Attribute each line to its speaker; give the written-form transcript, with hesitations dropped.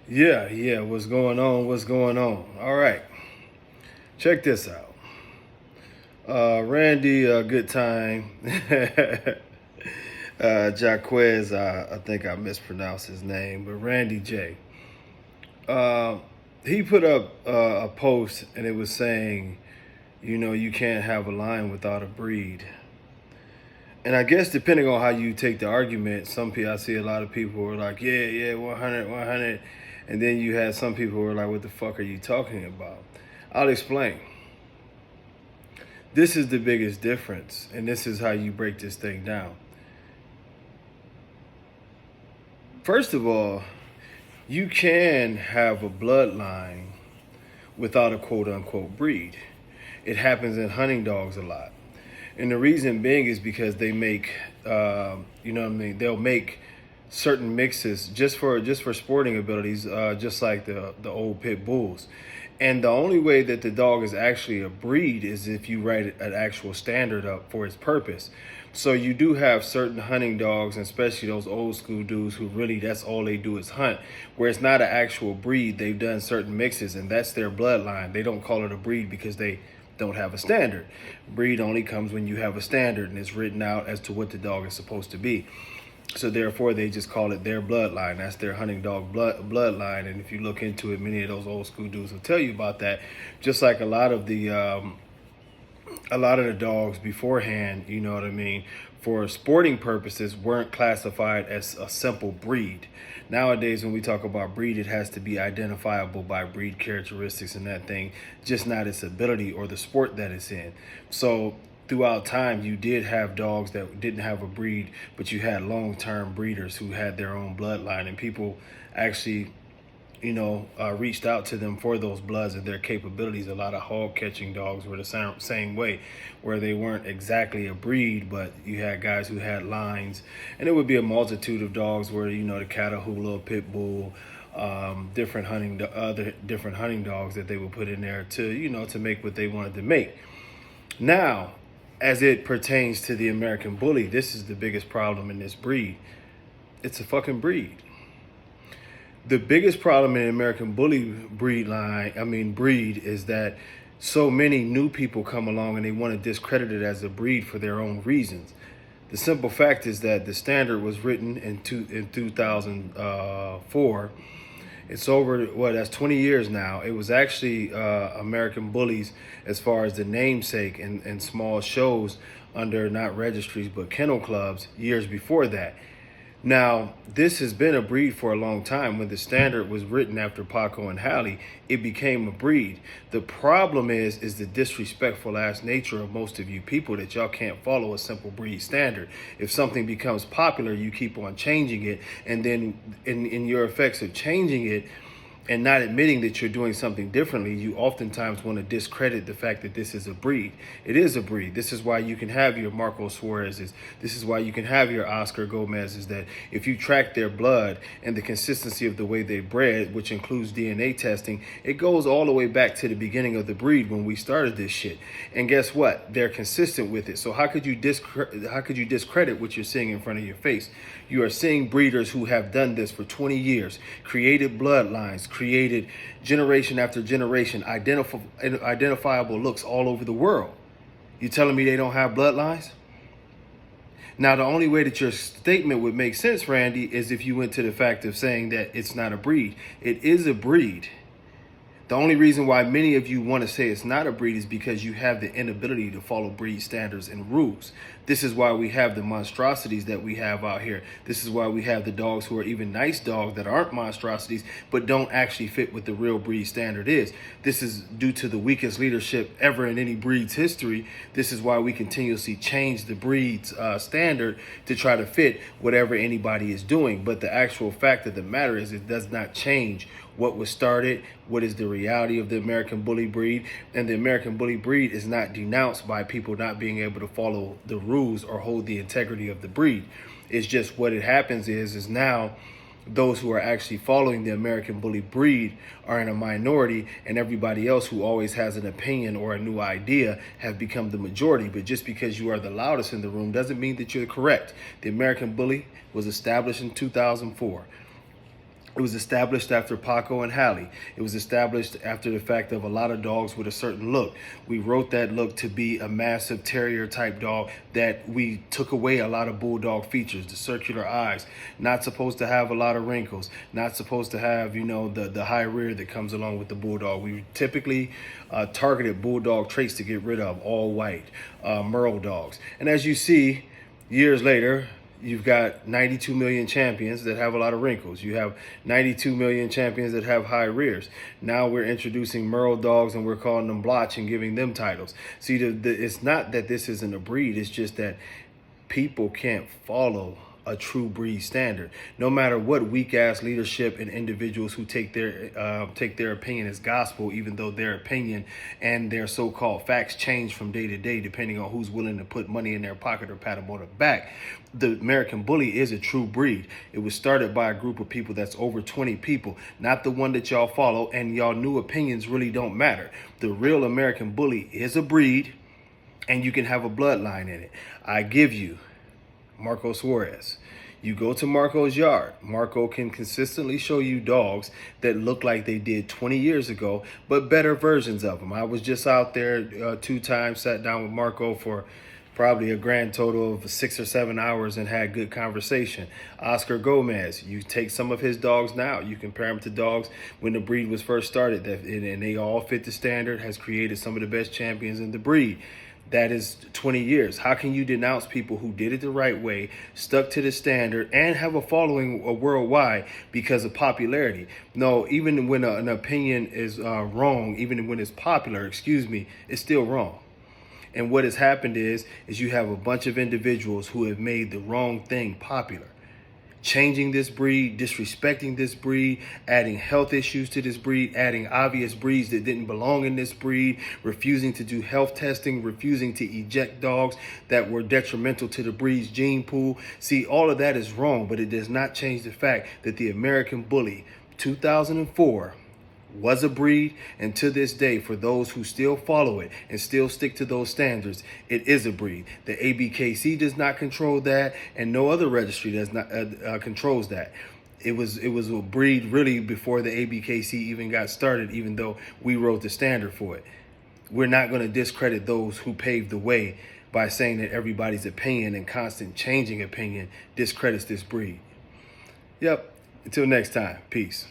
Speaker 1: Yeah. What's going on? What's going on? All right. Check this out. Randy, good time. Jaquez, I think I mispronounced his name, but Randy J. Uh, he put up a post and it was saying, you can't have a lion without a breed. And I guess depending on how you take the argument, some people, I see a lot of people who are like, yeah, 100, 100. And then you had some people who are like, what the fuck are you talking about? I'll explain. This is the biggest difference, and this is how you break this thing down. First of all, you can have a bloodline without a quote unquote breed. It happens in hunting dogs a lot. And the reason being is because they make, they'll make certain mixes just for sporting abilities, just like the old pit bulls. And the only way that the dog is actually a breed is if you write an actual standard up for its purpose. So you do have certain hunting dogs, and especially those old school dudes who really that's all they do is hunt, where it's not an actual breed. They've done certain mixes, and that's their bloodline. They don't call it a breed because they don't have a standard. Breed only comes when you have a standard and it's written out as to what the dog is supposed to be. So therefore, they just call it their bloodline. That's their hunting dog bloodline. And if you look into it, many of those old school dudes will tell you about that. Just like a lot of the dogs beforehand, you know what I mean, for sporting purposes, weren't classified as a simple breed. Nowadays, when we talk about breed, it has to be identifiable by breed characteristics and that thing, just not its ability or the sport that it's in. So throughout time, you did have dogs that didn't have a breed, but you had long-term breeders who had their own bloodline, and people actually reached out to them for those bloods and their capabilities. A lot of hog catching dogs were the same way, where they weren't exactly a breed, but you had guys who had lines, and it would be a multitude of dogs where, the Catahoula, Pit Bull, different hunting dogs that they would put in there to make what they wanted to make. Now, as it pertains to the American Bully, this is the biggest problem in this breed. It's a fucking breed. The biggest problem in the American Bully breed is that so many new people come along and they want to discredit it as a breed for their own reasons. The simple fact is that the standard was written in 2004. It's over, that's 20 years now. It was actually American Bullies, as far as the namesake, and small shows under not registries but kennel clubs years before that. Now, this has been a breed for a long time. When the standard was written after Paco and Halley, it became a breed. The problem is the disrespectful ass nature of most of you people, that y'all can't follow a simple breed standard. If something becomes popular, you keep on changing it, and then in your effects of changing it and not admitting that you're doing something differently, you oftentimes want to discredit the fact that this is a breed. It is a breed. This is why you can have your Marco Suarez's. This is why you can have your Oscar Gomez's, that if you track their blood and the consistency of the way they bred, which includes DNA testing, it goes all the way back to the beginning of the breed when we started this shit. And guess what? They're consistent with it. So how could you discredit what you're seeing in front of your face? You are seeing breeders who have done this for 20 years, created bloodlines, created generation after generation, identifiable looks all over the world. You telling me they don't have bloodlines? Now, the only way that your statement would make sense, Randy, is if you went to the fact of saying that it's not a breed. It is a breed. The only reason why many of you want to say it's not a breed is because you have the inability to follow breed standards and rules. This is why we have the monstrosities that we have out here. This is why we have the dogs who are even nice dogs that aren't monstrosities, but don't actually fit what the real breed standard is. This is due to the weakest leadership ever in any breed's history. This is why we continuously change the breed's standard to try to fit whatever anybody is doing. But the actual fact of the matter is it does not change what was started, what is the reality of the American Bully breed. And the American Bully breed is not denounced by people not being able to follow the rules or hold the integrity of the breed. It's just what it happens is now those who are actually following the American Bully breed are in a minority, and everybody else who always has an opinion or a new idea have become the majority. But just because you are the loudest in the room doesn't mean that you're correct. The American Bully was established in 2004. It was established after Paco and Hallie. It was established after the fact of a lot of dogs with a certain look. We wrote that look to be a massive terrier type dog that we took away a lot of bulldog features, the circular eyes, not supposed to have a lot of wrinkles, not supposed to have, the high rear that comes along with the bulldog. We typically targeted bulldog traits to get rid of, all white, Merle dogs. And as you see, years later, you've got 92 million champions that have a lot of wrinkles. You have 92 million champions that have high rears. Now we're introducing Merle dogs and we're calling them blotch and giving them titles. See, it's not that this isn't a breed. It's just that people can't follow a true breed standard. No matter what weak ass leadership and individuals who take their opinion as gospel, even though their opinion and their so-called facts change from day to day, depending on who's willing to put money in their pocket or pat them on the back. The American Bully is a true breed. It was started by a group of people that's over 20 people, not the one that y'all follow, and y'all new opinions really don't matter. The real American Bully is a breed, and you can have a bloodline in it. I give you Marco Suarez. You go to Marco's yard. Marco can consistently show you dogs that look like they did 20 years ago, but better versions of them. I was just out there 2 times, sat down with Marco for probably a grand total of 6 or 7 hours and had good conversation. Oscar Gomez, you take some of his dogs now, you compare them to dogs when the breed was first started, and they all fit the standard, has created some of the best champions in the breed. That is 20 years. How can you denounce people who did it the right way, stuck to the standard, and have a following worldwide because of popularity? No, even when an opinion is wrong, even when it's popular, it's still wrong. And what has happened is you have a bunch of individuals who have made the wrong thing popular. Changing this breed, disrespecting this breed, adding health issues to this breed, adding obvious breeds that didn't belong in this breed, refusing to do health testing, refusing to eject dogs that were detrimental to the breed's gene pool. See, all of that is wrong, but it does not change the fact that the American Bully 2004 was a breed, and to this day, for those who still follow it and still stick to those standards, it is a breed. The abkc does not control that, and no other registry does not controls that. It was a breed really before the abkc even got started, even though we wrote the standard for it. We're not going to discredit those who paved the way by saying that everybody's opinion and constant changing opinion discredits this breed. Yep. Until next time, peace.